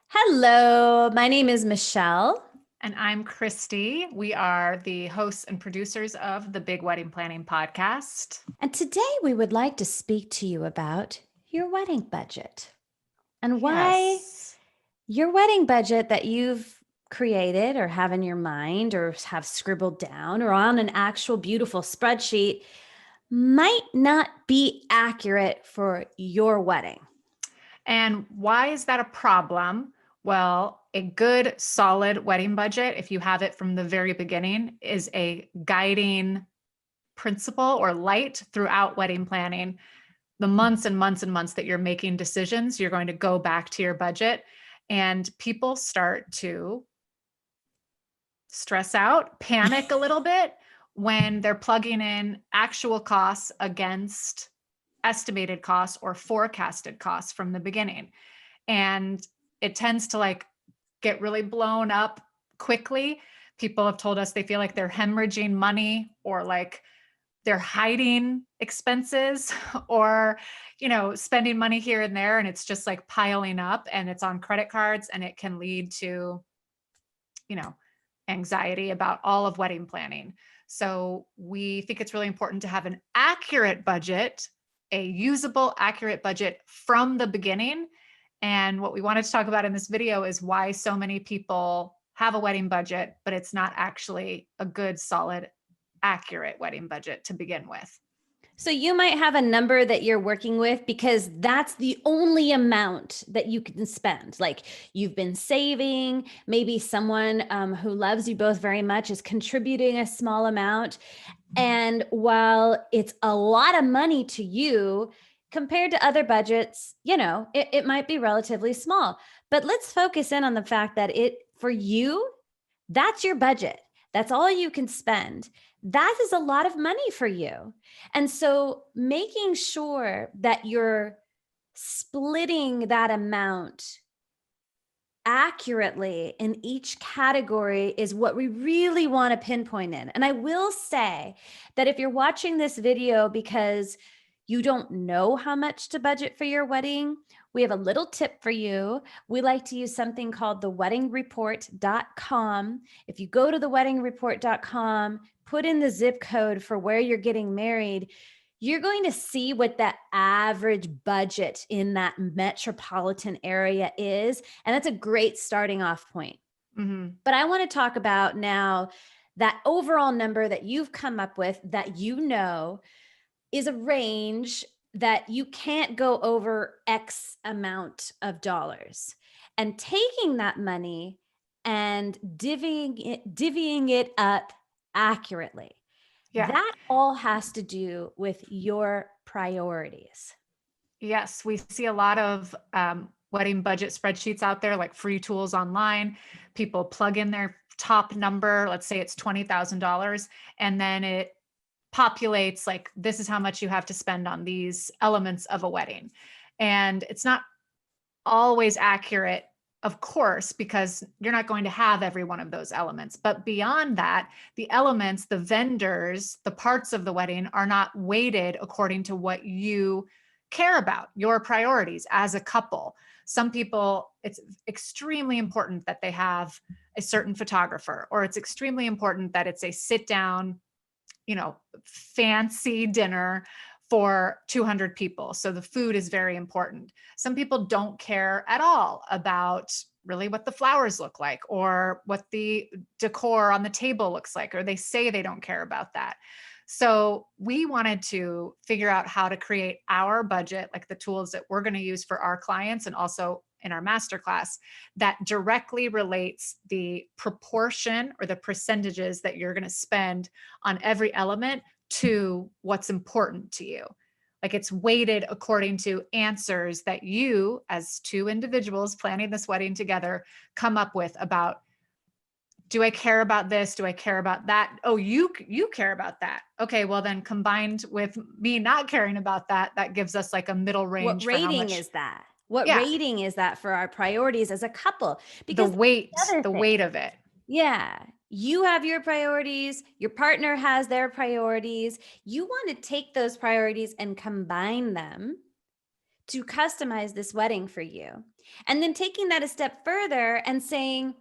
Hello, my name is Michelle. And I'm Christy. We are the hosts and producers of the Big Wedding Planning Podcast. And today we would like to speak to you about your wedding budget and why Yes. your wedding budget that you've created or have in your mind or have scribbled down or on an actual beautiful spreadsheet might not be accurate for your wedding. And why is that a problem? Well, a good, solid wedding budget, if you have it from the very beginning, is a guiding principle or light throughout wedding planning. The months and months and months that you're making decisions, you're going to go back to your budget, and people start to stress out, panic a little bit when they're plugging in actual costs against estimated costs or forecasted costs from the beginning. And it tends to get really blown up quickly. People have told us they feel like they're hemorrhaging money or like they're hiding expenses or spending money here and there, and it's just like piling up and it's on credit cards, and it can lead to you know anxiety about all of wedding planning. So we think it's really important to have an accurate budget, a usable, accurate budget from the beginning. And what we wanted to talk about in this video is why so many people have a wedding budget, but it's not actually a good, solid, accurate wedding budget to begin with. So you might have a number that you're working with because that's the only amount that you can spend. Like you've been saving, maybe someone who loves you both very much is contributing a small amount. And while it's a lot of money to you compared to other budgets, it might be relatively small. But let's focus in on the fact that for you, that's your budget. That's all you can spend. That is a lot of money for you. And so making sure that you're splitting that amount accurately in each category is what we really want to pinpoint in. And I will say that if you're watching this video because you don't know how much to budget for your wedding, we have a little tip for you. We like to use something called theweddingreport.com. If you go to theweddingreport.com, put in the zip code for where you're getting married, you're going to see what the average budget in that metropolitan area is. And that's a great starting off point. Mm-hmm. But I want to talk about now that overall number that you've come up with that is a range that you can't go over X amount of dollars. And taking that money and divvying it up accurately. Yeah. That all has to do with your priorities. Yes, we see a lot of wedding budget spreadsheets out there, like free tools online. People plug in their top number, let's say it's $20,000, and then it populates like, this is how much you have to spend on these elements of a wedding. And it's not always accurate, of course, because you're not going to have every one of those elements. But beyond that, the elements, the vendors, the parts of the wedding are not weighted according to what you care about, your priorities as a couple. Some people, it's extremely important that they have a certain photographer, or it's extremely important that it's a sit down, fancy dinner for 200 people. So the food is very important. Some people don't care at all about really what the flowers look like or what the decor on the table looks like, or they say they don't care about that. So we wanted to figure out how to create our budget, like the tools that we're going to use for our clients and also in our masterclass, that directly relates the proportion or the percentages that you're going to spend on every element to what's important to you. Like it's weighted according to answers that you, as two individuals planning this wedding together, come up with about, do I care about this? Do I care about that? Oh, you care about that. Okay, well then combined with me not caring about that, that gives us like a middle What range for how rating much. is that? What Yeah, rating is that for our priorities as a couple? the Because weight, the other the thing, weight of it. yeah, you have your priorities, your partner has their priorities. You want to take those priorities and combine them to customize this wedding for you. And then taking that a step further and saying,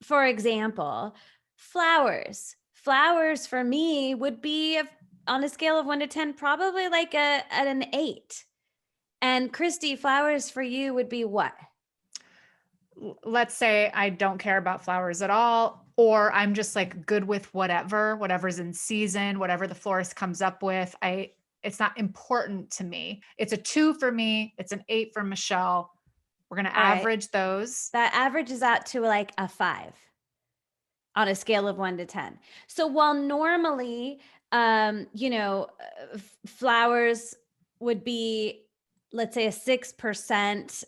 for example, flowers. Flowers for me would be on a scale of 1 to 10, probably like at an 8. And Christy, flowers for you would be what? Let's say I don't care about flowers at all, or I'm just like good with whatever's in season, whatever the florist comes up with. It's not important to me. It's a 2 for me. It's an 8 for Michelle. We're going to All right. average those. That averages out to like a 5 on a scale of 1 to 10. So while normally, flowers would be, let's say, a 6%,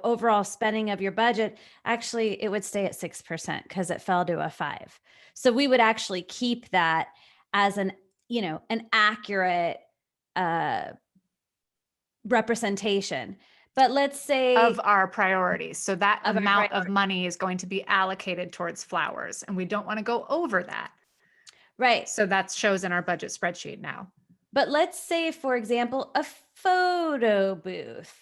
overall spending of your budget, actually it would stay at 6% because it fell to a 5. So we would actually keep that as an accurate representation. But let's say of our priorities. So that amount of money is going to be allocated towards flowers, and we don't want to go over that. Right. So that shows in our budget spreadsheet now. But let's say, for example, a photo booth.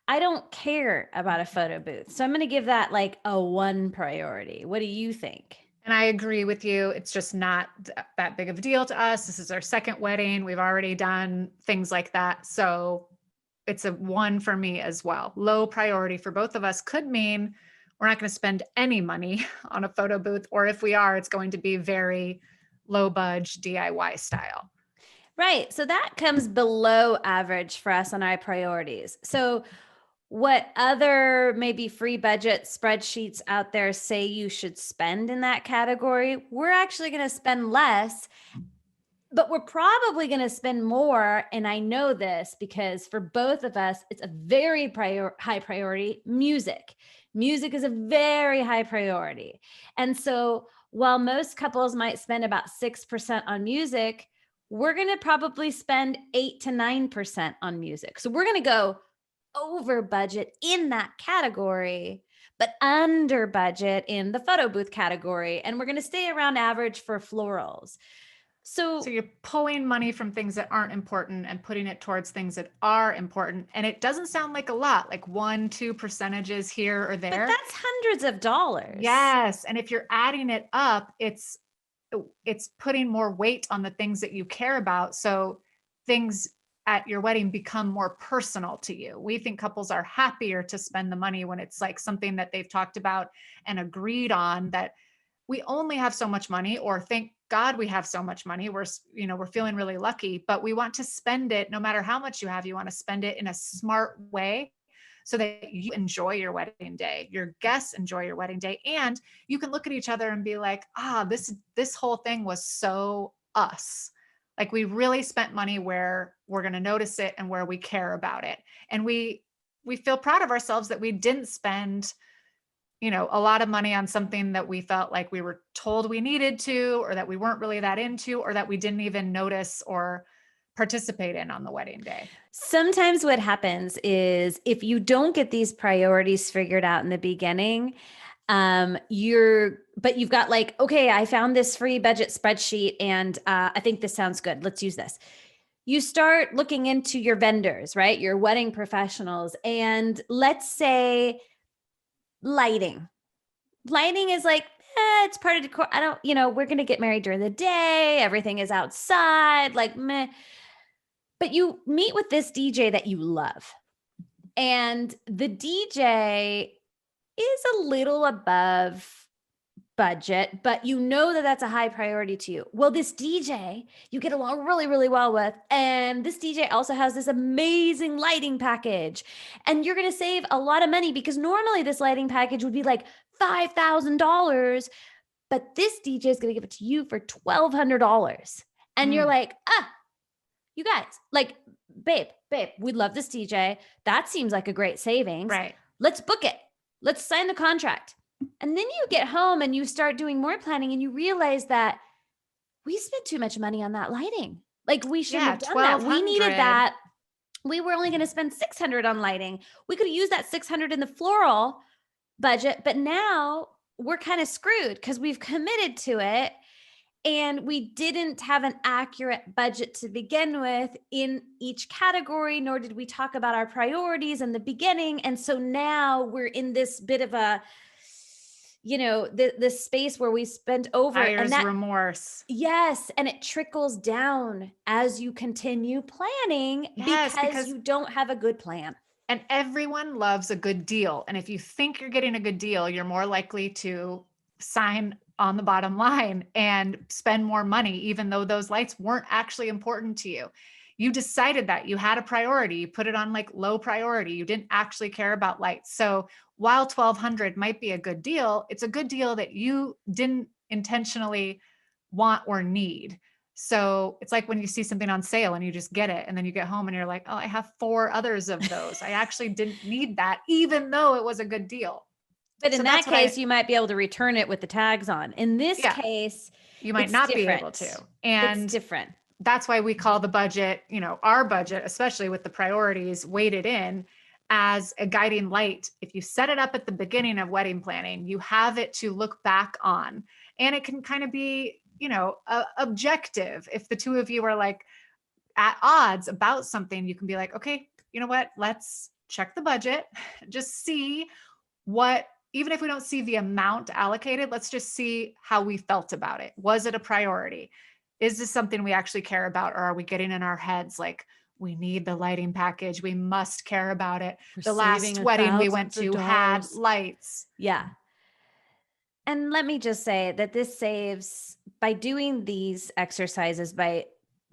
I don't care about a photo booth. So I'm going to give that like a 1 priority. What do you think? And I agree with you. It's just not that big of a deal to us. This is our second wedding. We've already done things like that. So it's a 1 for me as well. Low priority for both of us could mean we're not going to spend any money on a photo booth, or if we are, it's going to be very low budget DIY style. Right. So that comes below average for us on our priorities. So what other maybe free budget spreadsheets out there say you should spend in that category? We're actually going to spend less, but we're probably going to spend more. And I know this because for both of us, it's a very high priority. Music is a very high priority. And so while most couples might spend about 6% on music, we're going to probably spend 8 to 9% on music. So we're going to go over budget in that category, but under budget in the photo booth category. And we're going to stay around average for florals. So you're pulling money from things that aren't important and putting it towards things that are important. And it doesn't sound like a lot, like 1-2% here or there. But that's hundreds of dollars. Yes. And if you're adding it up, it's putting more weight on the things that you care about. So things at your wedding become more personal to you. We think couples are happier to spend the money when it's like something that they've talked about and agreed on, that we only have so much money, or thank God we have so much money. We're feeling really lucky, but we want to spend it. No matter how much you have, you want to spend it in a smart way so that you enjoy your wedding day, your guests enjoy your wedding day. And you can look at each other and be like, this whole thing was so us. Like we really spent money where we're going to notice it and where we care about it. And we feel proud of ourselves that we didn't spend, a lot of money on something that we felt like we were told we needed to, or that we weren't really that into, or that we didn't even notice or participate in on the wedding day. Sometimes what happens is if you don't get these priorities figured out in the beginning, you've got like, okay, I found this free budget spreadsheet and I think this sounds good. Let's use this. You start looking into your vendors, right? Your wedding professionals. And let's say lighting is like, it's part of decor. We're going to get married during the day. Everything is outside, like meh. But you meet with this DJ that you love, and the DJ is a little above budget, but you know that that's a high priority to you. Well, this DJ you get along really, really well with, and this DJ also has this amazing lighting package, and you're going to save a lot of money because normally this lighting package would be like $5,000, but this DJ is going to give it to you for $1,200. And you're like, you guys, like, babe, we love this DJ. That seems like a great savings. Right. Let's book it. Let's sign the contract. And then you get home and you start doing more planning and you realize that we spent too much money on that lighting. Like we shouldn't have done that. We needed that. We were only going to spend $600 on lighting. We could have used that $600 in the floral budget, but now we're kind of screwed because we've committed to it. And we didn't have an accurate budget to begin with in each category, nor did we talk about our priorities in the beginning. And so now we're in this bit of a, this space where we spent over, and Buyer's that, remorse. yes, and it trickles down as you continue planning Yes, because because you don't have a good plan. and everyone loves a good deal. And if you think you're getting a good deal, you're more likely to sign on the bottom line and spend more money, even though those lights weren't actually important to you. You decided that you had a priority, you put it on like low priority. You didn't actually care about lights. So while 1200 might be a good deal, it's a good deal that you didn't intentionally want or need. So it's like when you see something on sale and you just get it, and then you get home and you're like, oh, I have 4 others of those. I actually didn't need that, even though it was a good deal. But in So that that's what case, you might be able to return it with the tags on. In this Yeah. case, You might it's not be different. able to. It's And different. that's why we call the budget, our budget, especially with the priorities weighted in, as a guiding light. If you set it up at the beginning of wedding planning, you have it to look back on. And it can kind of be, objective. If the two of you are like at odds about something, you can be like, okay, you know what? Let's check the budget, just see what, even if we don't see the amount allocated, let's just see how we felt about it. Was it a priority? Is this something we actually care about? Or are we getting in our heads like, we need the lighting package, we must care about it? The last wedding we went to had lights. Yeah. And let me just say that this saves, by doing these exercises, by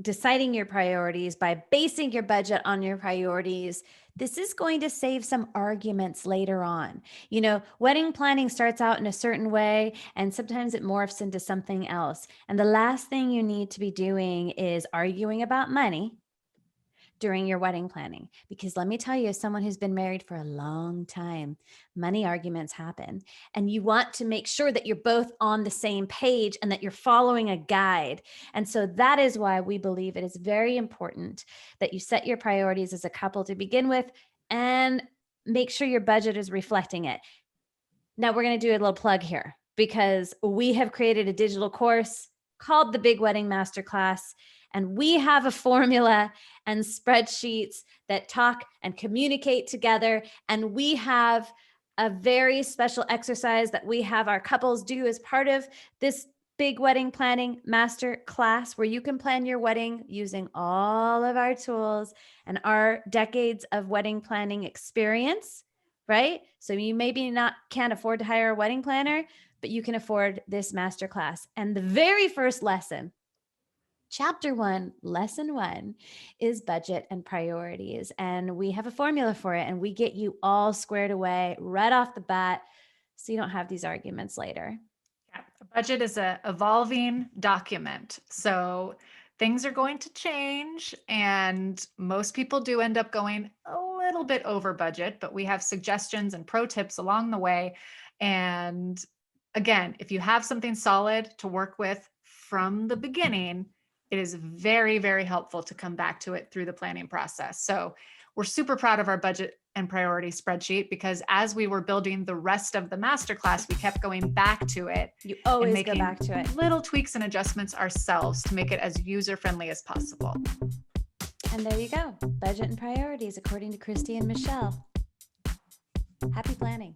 deciding your priorities, by basing your budget on your priorities, this is going to save some arguments later on. Wedding planning starts out in a certain way, and sometimes it morphs into something else. And the last thing you need to be doing is arguing about money during your wedding planning. Because let me tell you, as someone who's been married for a long time, money arguments happen. And you want to make sure that you're both on the same page and that you're following a guide. And so that is why we believe it is very important that you set your priorities as a couple to begin with and make sure your budget is reflecting it. Now we're going to do a little plug here because we have created a digital course called the Big Wedding Masterclass. And we have a formula and spreadsheets that talk and communicate together. And we have a very special exercise that we have our couples do as part of this Big Wedding Planning Master Class, where you can plan your wedding using all of our tools and our decades of wedding planning experience, right? So you maybe can't afford to hire a wedding planner, but you can afford this master class. And the very first lesson, Chapter 1, Lesson 1, is budget and priorities. And we have a formula for it, and we get you all squared away right off the bat so you don't have these arguments later. Yeah, a budget is an evolving document. So things are going to change, and most people do end up going a little bit over budget, but we have suggestions and pro tips along the way. And again, if you have something solid to work with from the beginning, it is very, very helpful to come back to it through the planning process. So we're super proud of our budget and priority spreadsheet, because as we were building the rest of the masterclass, we kept going back to it. You always go back to it. Little tweaks and adjustments ourselves to make it as user-friendly as possible. And there you go. Budget and priorities, according to Christy and Michelle. Happy planning.